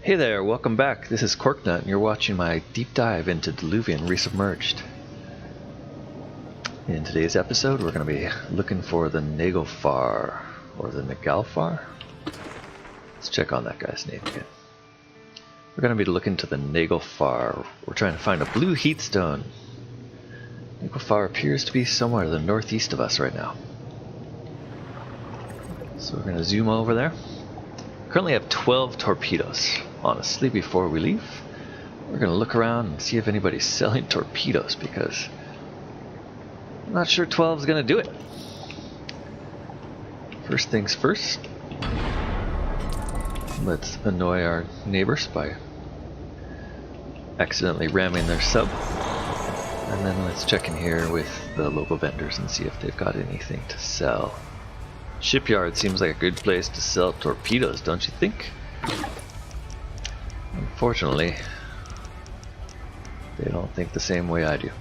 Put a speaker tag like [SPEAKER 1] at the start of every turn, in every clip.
[SPEAKER 1] Hey there, welcome back. This is Corknut, and you're watching my deep dive into Diluvion Resubmerged. In today's episode, we're going to be looking for the Naglfar, or the Naglfar? Let's check on that guy's name again. We're going to be looking to the Naglfar. We're trying to find a blue heatstone. Naglfar appears to be somewhere to the northeast of us right now. So we're going to zoom over there. Currently have 12 torpedoes. Honestly, before we leave, we're going to look around and see if anybody's selling torpedoes, because I'm not sure 12 is going to do it. First things first, let's annoy our neighbors by accidentally ramming their sub. And then let's check in here with the local vendors and see if they've got anything to sell. Shipyard seems like a good place to sell torpedoes, don't you think? Unfortunately, they don't think the same way I do.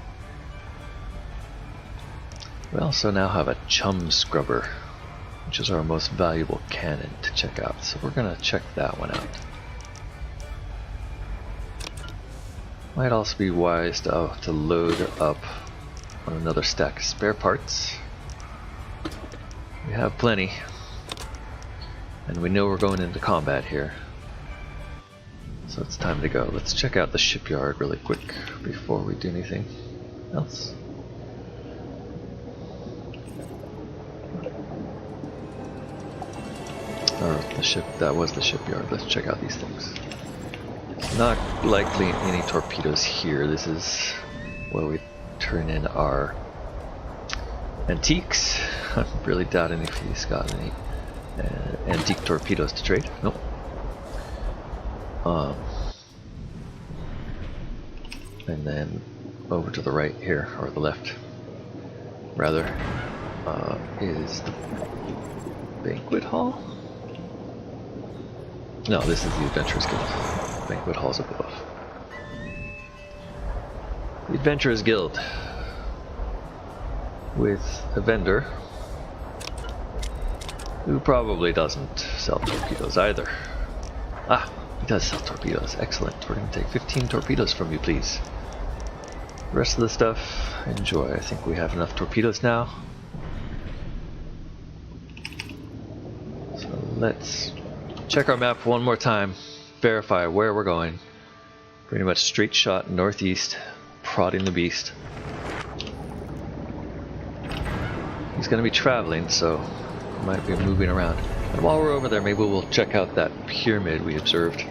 [SPEAKER 1] We also now have a chum scrubber, which is our most valuable cannon to check out, so we're gonna check that one out. Might also be wise to load up on another stack of spare parts. We have plenty, and we know we're going into combat here, so it's time to go. Let's check out the shipyard really quick before we do anything else. That was the shipyard. Let's check out these things. Not likely any torpedoes here. This is where we turn in our antiques. I'm really doubting if he's got any antique torpedoes to trade. Nope. And then over to the right here, or the left, rather, is the banquet hall? No, this is the Adventurers Guild. Banquet hall's up above. The Adventurers Guild, with a vendor who probably doesn't sell torpedoes either. Ah, he does sell torpedoes. Excellent. We're going to take 15 torpedoes from you, please. The rest of the stuff, enjoy. I think we have enough torpedoes now. So let's check our map one more time, verify where we're going. Pretty much straight shot northeast, prodding the beast. He's going to be traveling, so he might be moving around. And while we're over there, maybe we'll check out that pyramid we observed.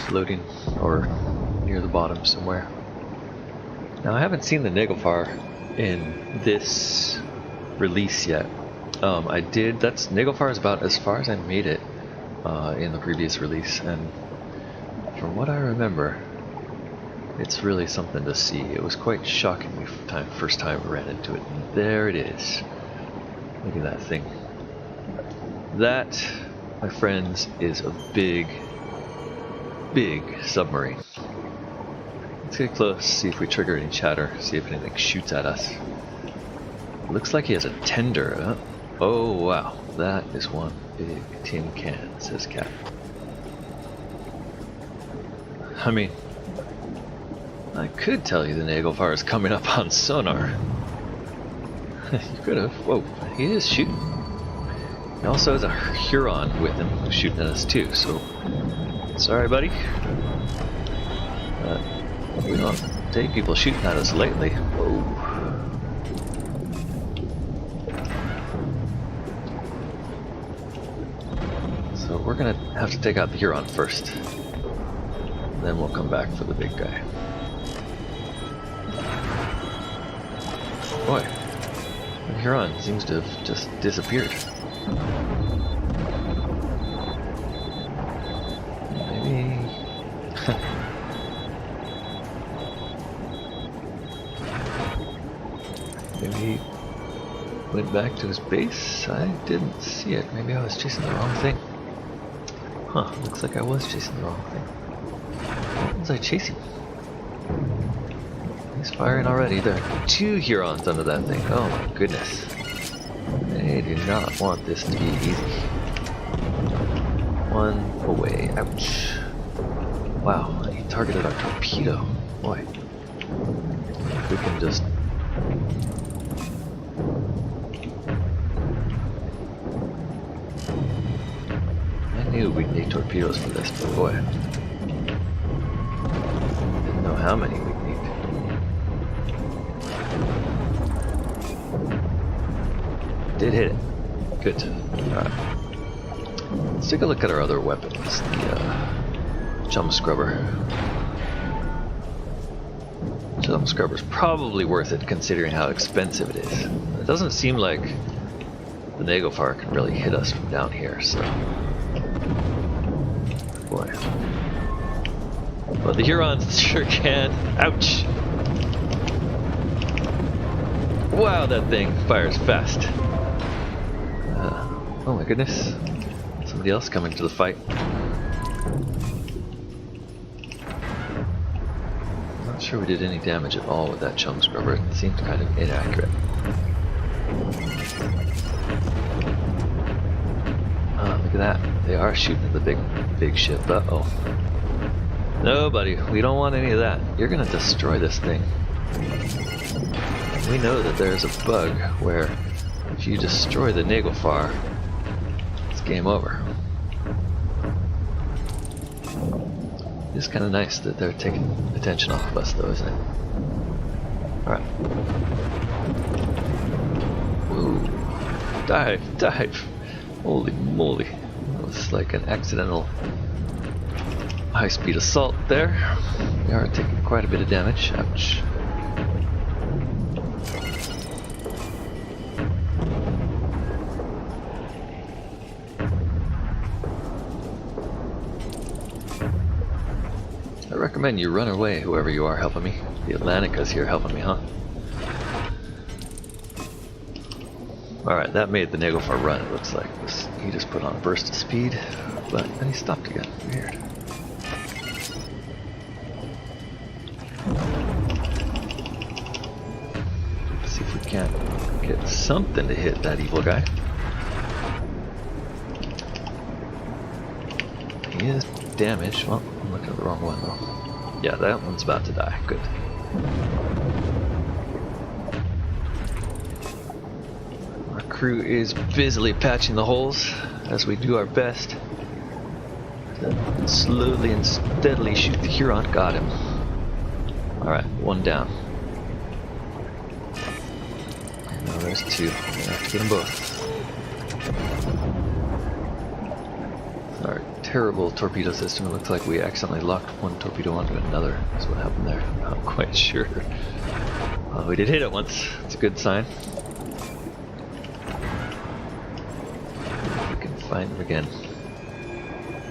[SPEAKER 1] Floating, or near the bottom somewhere. Now I haven't seen the Naglfar in this release yet. I did, Naglfar is about as far as I made it in the previous release, and from what I remember, it's really something to see. It was quite shocking the first time we ran into it, and there it is. Look at that thing. That, my friends, is a big, big submarine. Let's get close, see if we trigger any chatter, see if anything shoots at us. Looks like he has a tender, huh? Oh wow, that is one big tin can, says Cat. I mean, I could tell you the Naglfar is coming up on sonar. You could have. Whoa, he is shooting. He also has a Huron with him who's shooting at us too, so sorry buddy. We don't take people shooting at us lately. Whoa. So we're gonna have to take out the Huron first. Then we'll come back for the big guy. Boy, the Huron seems to have just disappeared. Maybe... Maybe he went back to his base? I didn't see it. Maybe I was chasing the wrong thing. Huh, looks like I was chasing the wrong thing. What was I chasing? He's firing already. There are 2 Hurons under that thing. Oh my goodness. They do not want this to be easy. one away. Ouch. Wow, he targeted our torpedo. Boy. We can just... I knew we'd need torpedoes for this, but boy. Didn't know how many we'd need. Did hit it. Good. Alright. Let's take a look at our other weapons. The chum scrubber. Chum scrubber's probably worth it considering how expensive it is. It doesn't seem like the Naglfar can really hit us from down here, so... Boy. Well, the Hurons sure can. Ouch! Wow, that thing fires fast. Oh my goodness. Somebody else coming to the fight. I'm not sure we did any damage at all with that chum scrubber. It seemed kind of inaccurate. Oh, look at that. They are shooting at the big ship. Uh-oh. No, buddy. We don't want any of that. You're gonna destroy this thing. We know that there's a bug where if you destroy the Naglfar, it's game over. It's kind of nice that they're taking attention off of us, though, isn't it? Alright. Whoa. Dive! Dive! Holy moly. That was like an accidental high-speed assault there. We are taking quite a bit of damage. Ouch. I recommend you run away, whoever you are helping me. The Atlantica's here helping me, huh? Alright, that made the Naglfar run, it looks like. He just put on a burst of speed, but then he stopped again. Weird. Let's see if we can't get something to hit that evil guy. He is damaged. Well, I'm looking at the wrong one though. Yeah, that one's about to die. Good. Our crew is busily patching the holes as we do our best to slowly and steadily shoot the Huron. Got him. Alright, one down. Now there's two. I'm gonna have to get them both. Our terrible torpedo system. It looks like we accidentally locked one torpedo onto another. That's what happened there. I'm not quite sure. We did hit it once. It's a good sign. If we can find him again.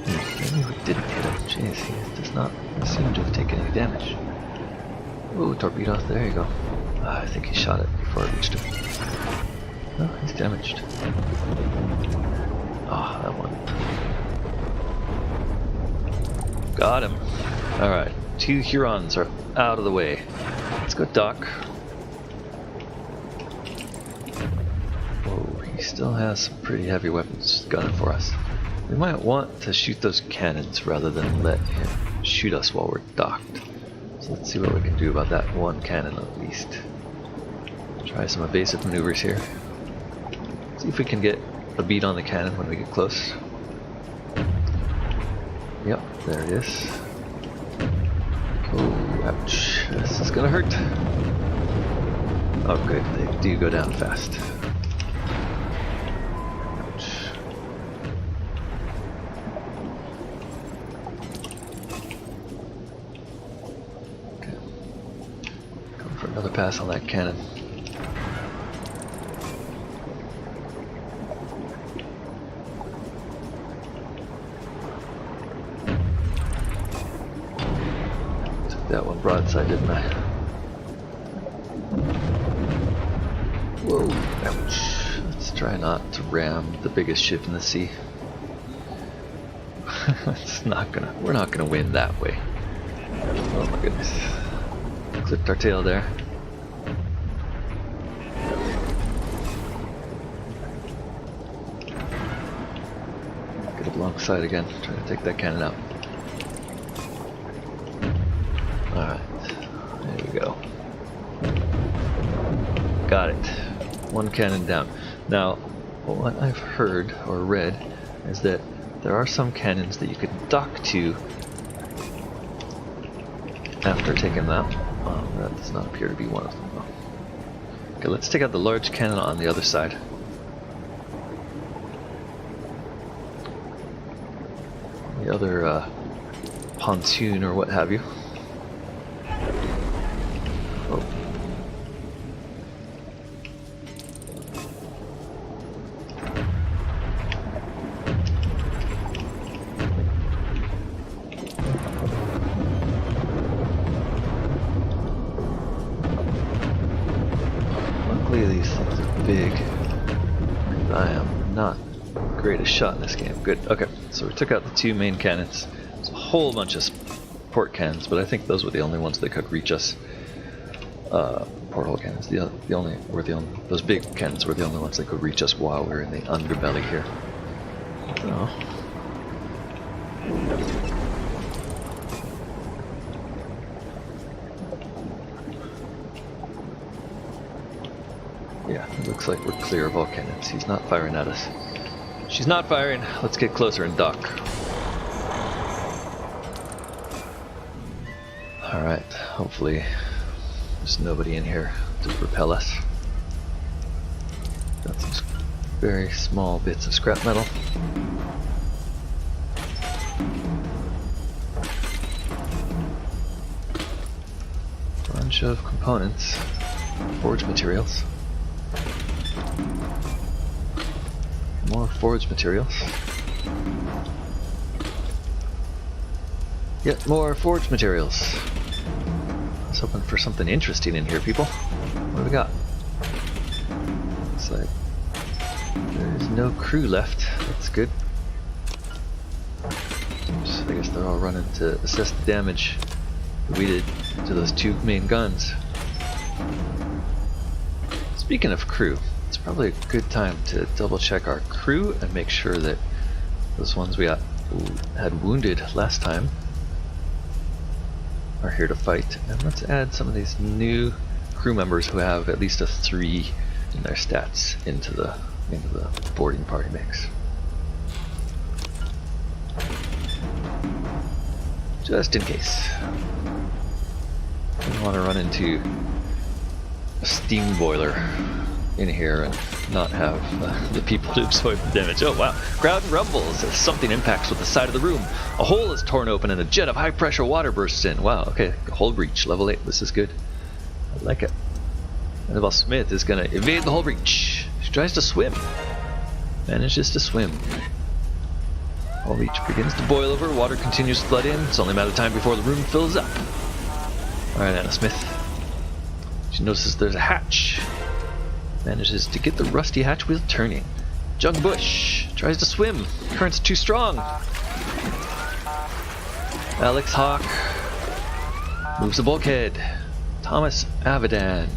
[SPEAKER 1] Maybe we didn't hit him. Jeez, he does not seem to have taken any damage. Ooh, torpedo. There you go. I think he shot it before I reached him. Oh, he's damaged. Ah, that one. Got him. Alright, 2 Hurons are out of the way. Let's go dock. Whoa, he still has some pretty heavy weapons gunning for us. We might want to shoot those cannons rather than let him shoot us while we're docked. So let's see what we can do about that one cannon at least. Try some evasive maneuvers here. See if we can get a beat on the cannon when we get close. Yep, there it is. Oh, ouch. This is gonna hurt. Oh good, they do go down fast. Ouch. Okay. Going for another pass on that cannon. That one broadside, didn't I? Whoa, ouch. Let's try not to ram the biggest ship in the sea. We're not gonna win that way. Oh my goodness. Clipped our tail there. Could have wrong side again. Trying to take that cannon out. Alright. There we go. Got it. One cannon down. Now, what I've heard or read is that there are some cannons that you can dock to after taking that. That does not appear to be one of them though. Okay, let's take out the large cannon on the other side. The other pontoon or what have you. Oh. Luckily these things are big. I am not the greatest shot in this game. Good. Okay, so we took out the two main cannons. There's a whole bunch of port cannons, but I think those were the only ones that could reach us. Porthole cannons. Those big cannons were the only ones that could reach us while we were in the underbelly here. So. Yeah, it looks like we're clear of all cannons. He's not firing at us. She's not firing. Let's get closer and dock. Alright, hopefully there's nobody in here to repel us. Got some very small bits of scrap metal. Bunch of components, forge materials. More forge materials. Yet more forge materials. I was hoping for something interesting in here, people. What do we got? Looks like there's no crew left. That's good. So I guess they're all running to assess the damage that we did to those two main guns. Speaking of crew, it's probably a good time to double check our crew and make sure that those ones we had wounded last time are here to fight. And let's add some of these new crew members who have at least a 3 in their stats into the boarding party mix. Just in case. I don't want to run into a steam boiler in here and not have the people to absorb the damage. Oh wow, crowd rumbles as something impacts with the side of the room. A hole is torn open and a jet of high pressure water bursts in. Wow, okay, hull breach, level 8, this is good. I like it. Annabelle Smith is gonna evade the hull breach. She tries to swim. Manages to swim. Hull breach begins to boil over, water continues to flood in. It's only a matter of time before the room fills up. Alright, Anna Smith. She notices there's a hatch. Manages to get the rusty hatch wheel turning. Jung Bush tries to swim. Current's too strong. Alex Hawk moves the bulkhead. Thomas Avidan.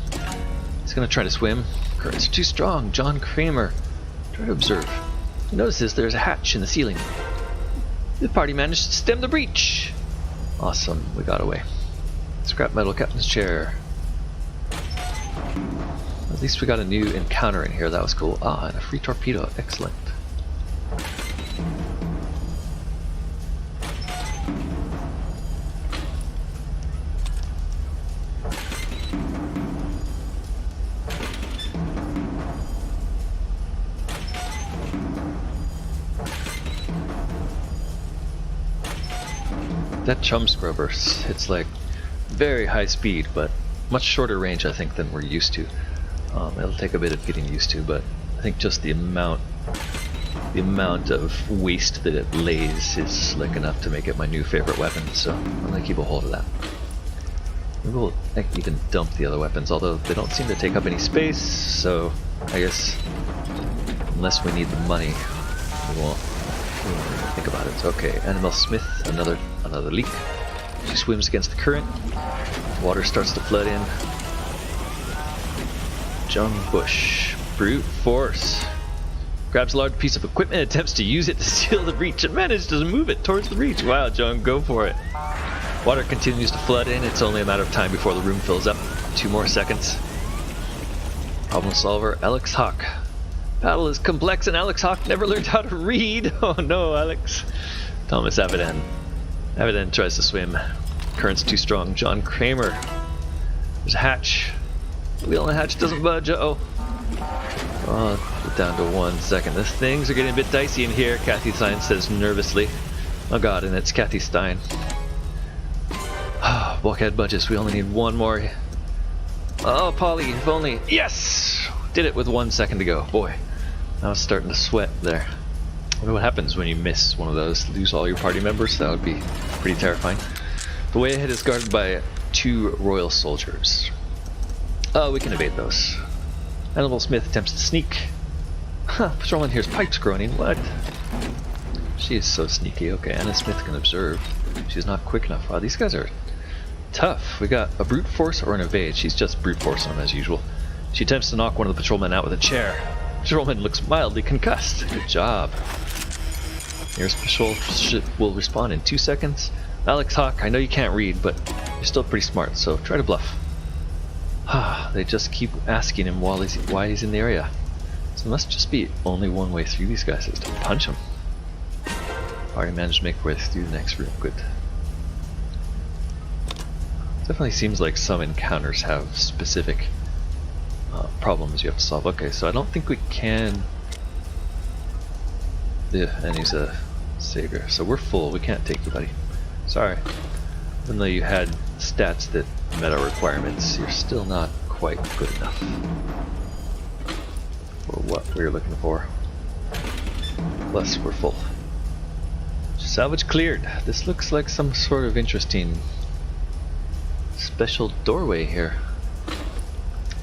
[SPEAKER 1] He's gonna try to swim. Current's too strong. John Kramer. Try to observe. He notices there's a hatch in the ceiling. The party managed to stem the breach. Awesome, we got away. Scrap metal captain's chair. At least we got a new encounter in here, that was cool. Ah, and a free torpedo, excellent. That chum scrubber hits like very high speed, but much shorter range I think than we're used to. It'll take a bit of getting used to, but I think just the amount of waste that it lays is slick enough to make it my new favorite weapon, so I'm gonna keep a hold of that. Maybe we'll even dump the other weapons, although they don't seem to take up any space, so I guess unless we need the money, we won't even think about it. Okay, Annabelle Smith, another leak. She swims against the current. Water starts to flood in. Jung Bush, brute force. Grabs a large piece of equipment and attempts to use it to seal the breach and manages to move it towards the breach. Wow, John, go for it. Water continues to flood in. It's only a matter of time before the room fills up. 2 more seconds. Problem solver, Alex Hawk. Battle is complex and Alex Hawk never learned how to read. Oh no, Alex. Thomas Avedon. Avedon tries to swim. Current's too strong. John Kramer. There's a hatch. The wheel on the hatch doesn't budge. Uh-oh. Oh, down to 1 second. Things are getting a bit dicey in here, Kathy Stein says nervously. Oh god, and it's Kathy Stein. Bulkhead budges. We only need 1 more. Oh, Polly, if only. Yes! Did it with 1 second to go. Boy, I was starting to sweat there. I wonder what happens when you miss one of those. Lose all your party members? That would be pretty terrifying. The way ahead is guarded by 2 royal soldiers. Oh, we can evade those. Annabelle Smith attempts to sneak. Huh, patrolman hears pipes groaning. What? She is so sneaky. Okay, Anna Smith can observe. She's not quick enough. Wow, these guys are tough. We got a brute force or an evade. She's just brute force on as usual. She attempts to knock one of the patrolmen out with a chair. Patrolman looks mildly concussed. Good job. Nearest patrol ship will respawn in 2 seconds. Alex Hawk, I know you can't read, but you're still pretty smart, so try to bluff. They just keep asking him why he's in the area. So there must just be only one way through these guys, is to punch them. Already managed to make our way through the next room. Good. Definitely seems like some encounters have specific problems you have to solve. Okay, so I don't think we can... Yeah, and he's a savior. So we're full. We can't take you, buddy. Sorry. Even though you had stats that met our requirements, you're still not quite good enough for what we're looking for. Plus, we're full. Salvage cleared. This looks like some sort of interesting special doorway here.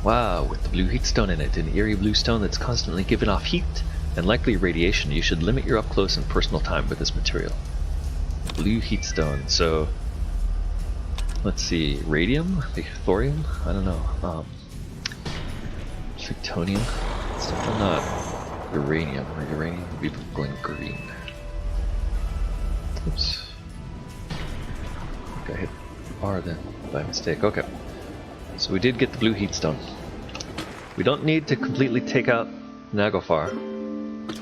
[SPEAKER 1] Wow, with the blue heatstone in it, an eerie blue stone that's constantly giving off heat and likely radiation. You should limit your up close and personal time with this material. Blue heatstone. So let's see, radium, thorium. I don't know. Plutonium. It's definitely not uranium. Uranium would be glowing green. Oops. I think I hit R then by mistake. Okay. So we did get the blue heatstone. We don't need to completely take out Naglfar.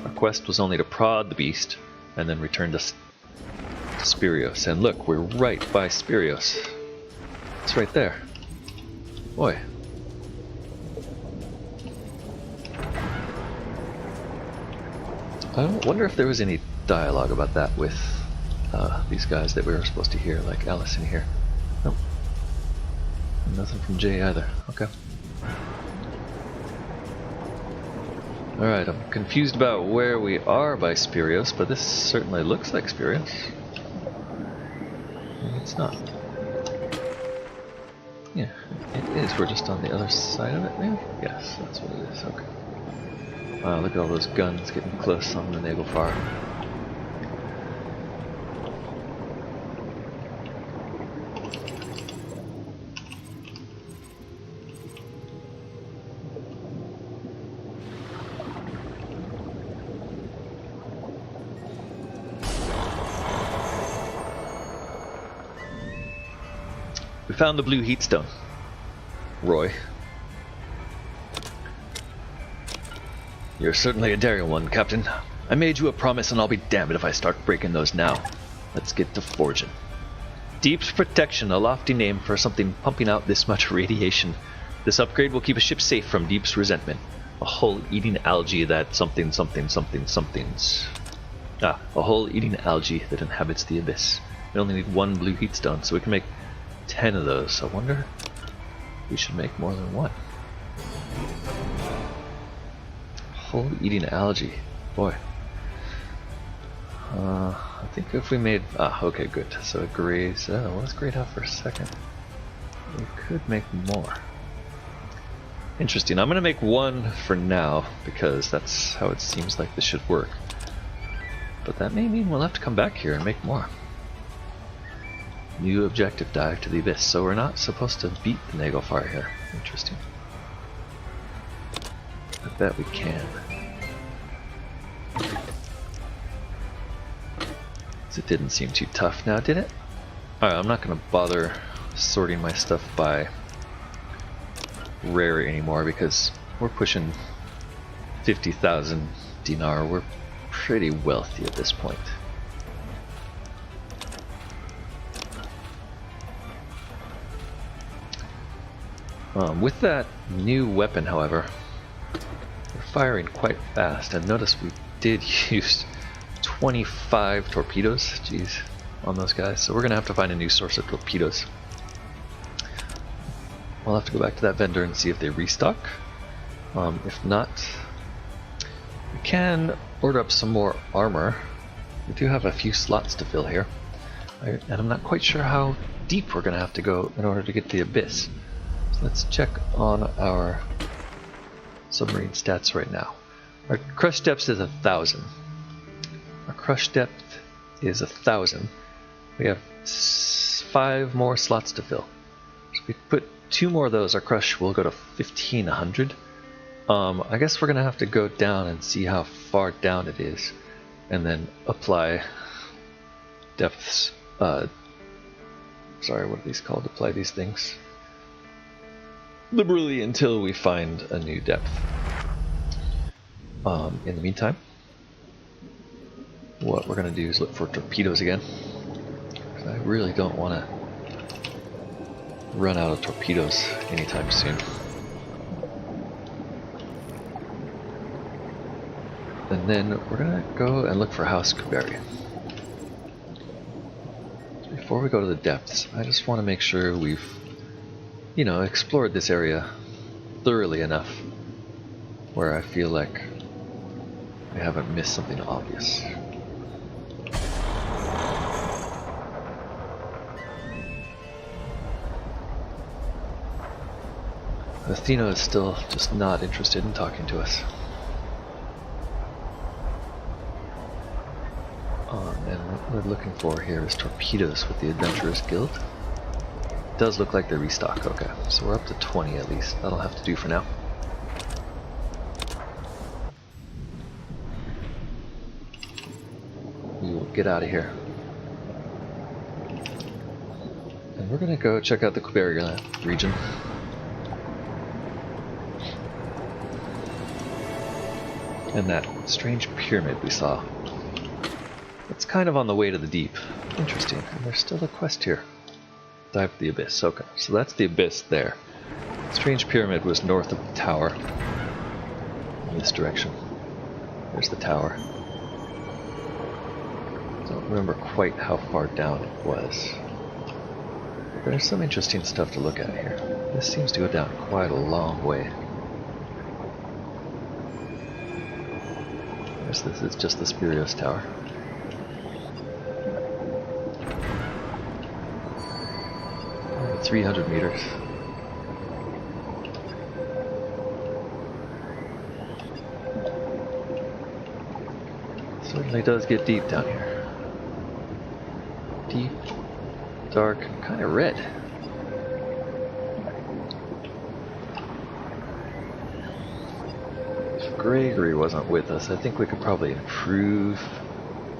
[SPEAKER 1] Our quest was only to prod the beast and then return to Spirios. And look, we're right by Spirios. It's right there. Boy. I wonder if there was any dialogue about that with these guys that we were supposed to hear, like Allison here. Nope. Nothing from Jay either. Okay. Alright, I'm confused about where we are by Spirios, but this certainly looks like Spirios. Maybe it's not. Yeah, it is. We're just on the other side of it, maybe? Yes, that's what it is. Okay. Wow, look at all those guns getting close on the Naglfar. We found the blue heatstone. Roy. You're certainly a daring one, Captain. I made you a promise and I'll be damned if I start breaking those now. Let's get to forging. Deep's Protection, a lofty name for something pumping out this much radiation. This upgrade will keep a ship safe from Deep's resentment. A hull eating algae that something somethings. A hull eating algae that inhabits the abyss. We only need 1 blue heatstone, so we can make 10 of those. I wonder we should make more than 1. Whole eating algae. Boy. I think if we made... okay, good. So it grays... let's grayed out for a second. We could make more. Interesting. I'm going to make 1 for now, because that's how it seems like this should work. But that may mean we'll have to come back here and make more. New objective, dive to the abyss. So we're not supposed to beat the Naglfar here. Interesting. I bet we can. It didn't seem too tough now, did it? Alright, I'm not going to bother sorting my stuff by rare anymore because we're pushing 50,000 dinar. We're pretty wealthy at this point. With that new weapon, however, we're firing quite fast, and notice we did use 25 torpedoes, jeez, on those guys, so we're going to have to find a new source of torpedoes. I'll have to go back to that vendor and see if they restock. If not, we can order up some more armor. We do have a few slots to fill here, and I'm not quite sure how deep we're going to have to go in order to get to the Abyss. So let's check on our submarine stats right now. Our crush depth is 1,000. Our crush depth is 1,000. We have 5 more slots to fill. So if we put 2 more of those, our crush will go to 1,500. I guess we're gonna have to go down and see how far down it is, and then apply depths. Sorry, what are these called? Apply these things liberally until we find a new depth. In the meantime, what we're going to do is look for torpedoes again. I really don't want to run out of torpedoes anytime soon. And then we're going to go and look for House Kuberi. Before we go to the depths, I just want to make sure we've, you know, explored this area thoroughly enough where I feel like I haven't missed something obvious. Athena is still just not interested in talking to us. And what we're looking for here is torpedoes with the Adventurers Guild. It does look like they restock. Okay, so we're up to 20 at least. That'll have to do for now. We will get out of here. And we're going to go check out the Kuberi region. And that strange pyramid we saw. It's kind of on the way to the deep. Interesting. And there's still a quest here. Dive to the Abyss. Okay, so that's the Abyss there. Strange pyramid was north of the tower. In this direction. There's the tower. Don't remember quite how far down it was. There's some interesting stuff to look at here. This seems to go down quite a long way. This is just the Spirios Tower. 300 meters. Certainly does get deep down here. Deep, dark, kind of red. If Gregory wasn't with us, I think we could probably improve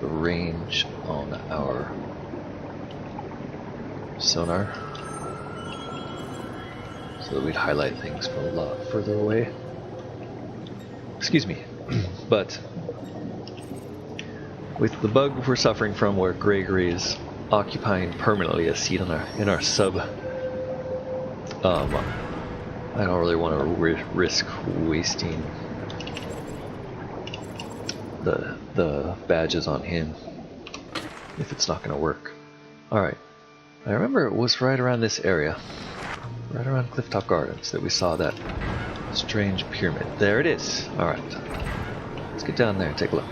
[SPEAKER 1] the range on our sonar so that we'd highlight things from a lot further away. Excuse me. But with the bug we're suffering from where Gregory is occupying permanently a seat in our sub, I don't really want to risk wasting the badges on him if it's not going to work. Alright, I remember it was right around this area, right around Clifftop Gardens, that we saw that strange pyramid. There it is. Alright, let's get down there and take a look.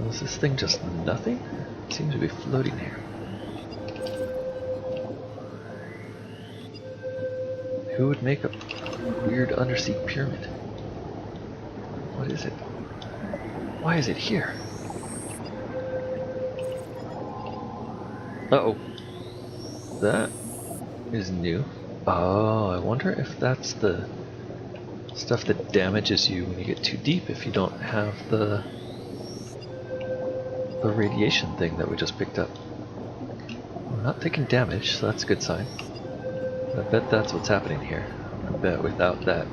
[SPEAKER 1] Is this thing just nothing? It seems to be floating here. Who would make a weird undersea pyramid? What is it? Why is it here? Uh-oh. That is new. Oh, I wonder if that's the stuff that damages you when you get too deep if you don't have the radiation thing that we just picked up. We're not taking damage, so that's a good sign. I bet that's what's happening here. I bet without that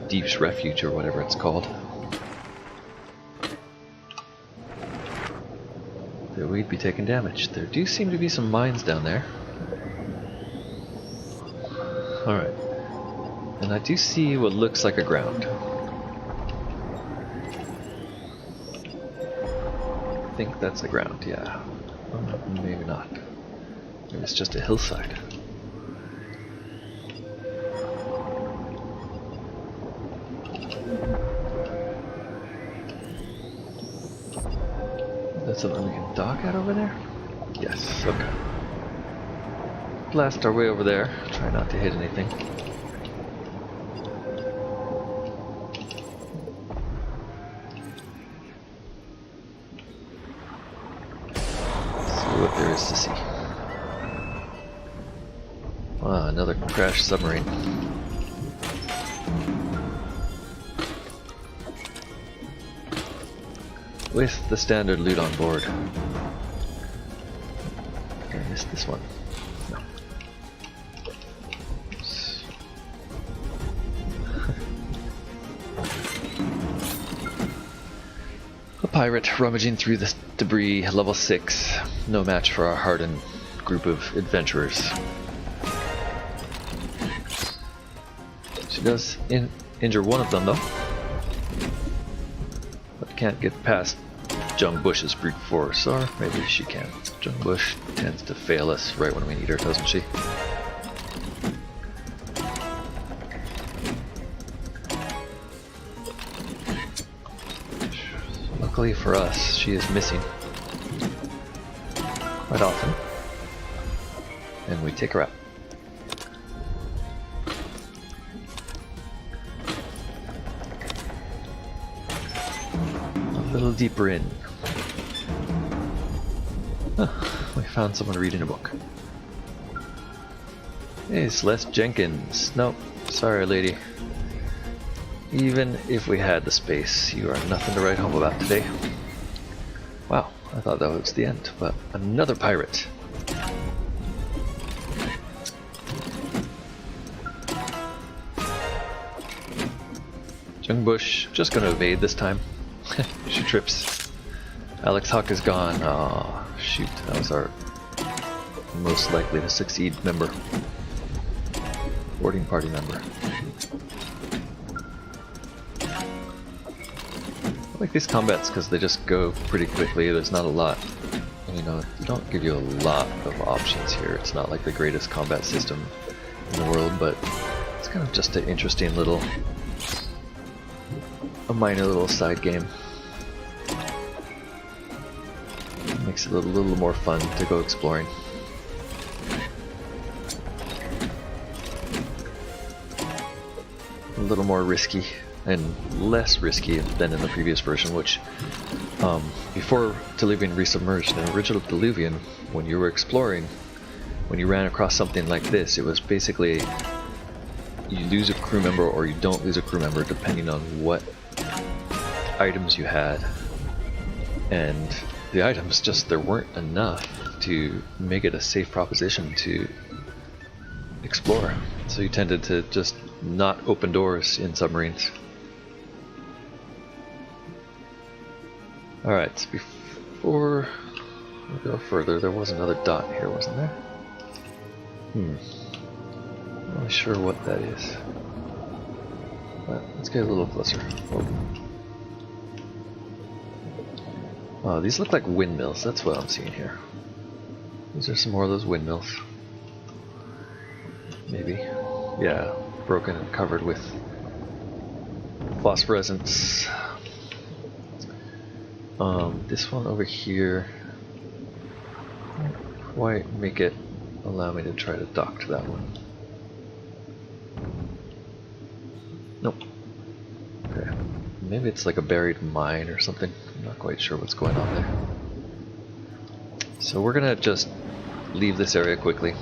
[SPEAKER 1] Deep's Refuge or whatever it's called, that we'd be taking damage. There do seem to be some mines down there. Alright. And I do see what looks like a ground. I think that's a ground, yeah. Maybe not. Maybe it's just a hillside. That's something we can dock at over there? Yes, okay. Blast our way over there. Try not to hit anything. See what there is to see. Wow, another crashed submarine. With the standard loot on board. I missed this one. No. A pirate rummaging through the debris, level 6. No match for our hardened group of adventurers. She does injure one of them though. But can't get past Jung Bush's brute force, or maybe she can. Jung Bush tends to fail us right when we need her, doesn't she? Luckily for us, she is missing quite often, and we take her out. A little deeper in. We found someone reading a book. Hey, Celeste Jenkins. Nope, sorry lady. Even if we had the space, you are nothing to write home about today. Wow, I thought that was the end, but another pirate. Jung Bush, just gonna evade this time. She trips. Alex Huck is gone. Aw, shoot, that was our most likely to succeed member. Boarding party member. I like these combats because they just go pretty quickly. There's not a lot, you know, they don't give you a lot of options here. It's not like the greatest combat system in the world, but it's kind of just an interesting little, a minor little side game. Makes it a little more fun to go exploring. A little more risky and less risky than in the previous version, which before Diluvion Resubmerged in original Diluvion, when you were exploring, when you ran across something like this, it was basically you lose a crew member or you don't lose a crew member depending on what items you had. And the items just, there weren't enough to make it a safe proposition to explore. So you tended to just not open doors in submarines. Alright, before we go further, there was another dot here, wasn't there? Not really sure what that is. But let's get a little closer. Oh, these look like windmills, that's what I'm seeing here. These are some more of those windmills. Maybe. Yeah, broken and covered with phosphorescence. This one over here won't quite make it allow me to try to dock to that one. Nope. Okay. Maybe it's like a buried mine or something. I'm not quite sure what's going on there. So we're gonna just leave this area quickly.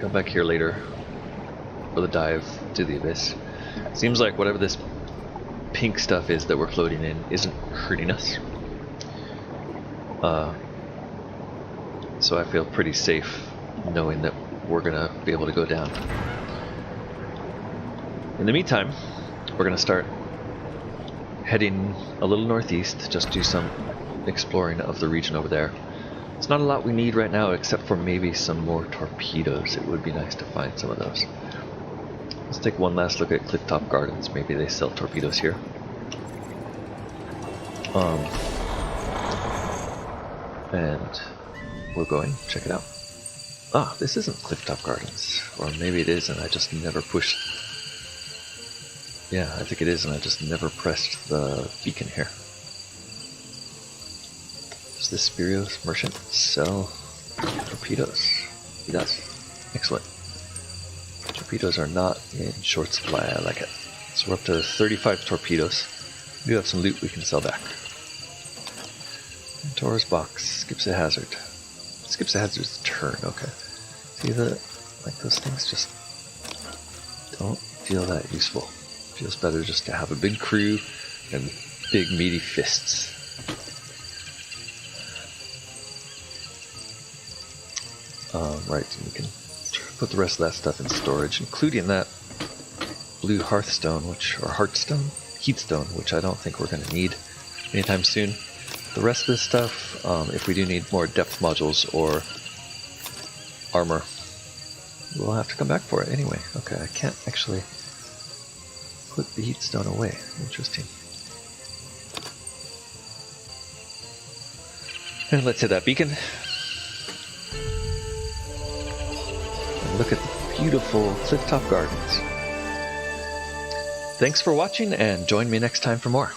[SPEAKER 1] Come back here later for the dive to the abyss. Seems like whatever this pink stuff is that we're floating in isn't hurting us. So I feel pretty safe knowing that we're gonna be able to go down. In the meantime, we're gonna start heading a little northeast, just do some exploring of the region over there. It's not a lot we need right now except for maybe some more torpedoes. It would be nice to find some of those. Let's take one last look at Clifftop Gardens. Maybe they sell torpedoes here. And we'll go and check it out. Ah, this isn't Clifftop Gardens. Or maybe it is and I just never pushed. Yeah, I think it is and I just never pressed the beacon here. Does this Spirios merchant sell torpedoes? He does. Excellent. Torpedoes are not in short supply. I like it. So we're up to 35 torpedoes. We do have some loot we can sell back. Mentor's box. Skips a hazard. Skips a hazard's turn. Okay. See like those things just don't feel that useful. Feels better just to have a big crew and big meaty fists. Right, and we can put the rest of that stuff in storage, including that blue hearthstone, or heatstone, which I don't think we're going to need anytime soon. The rest of this stuff, if we do need more depth modules or armor, we'll have to come back for it anyway. Okay, I can't actually put the heatstone away. Interesting. And let's hit that beacon. And look at the beautiful Clifftop Gardens. Thanks for watching and join me next time for more.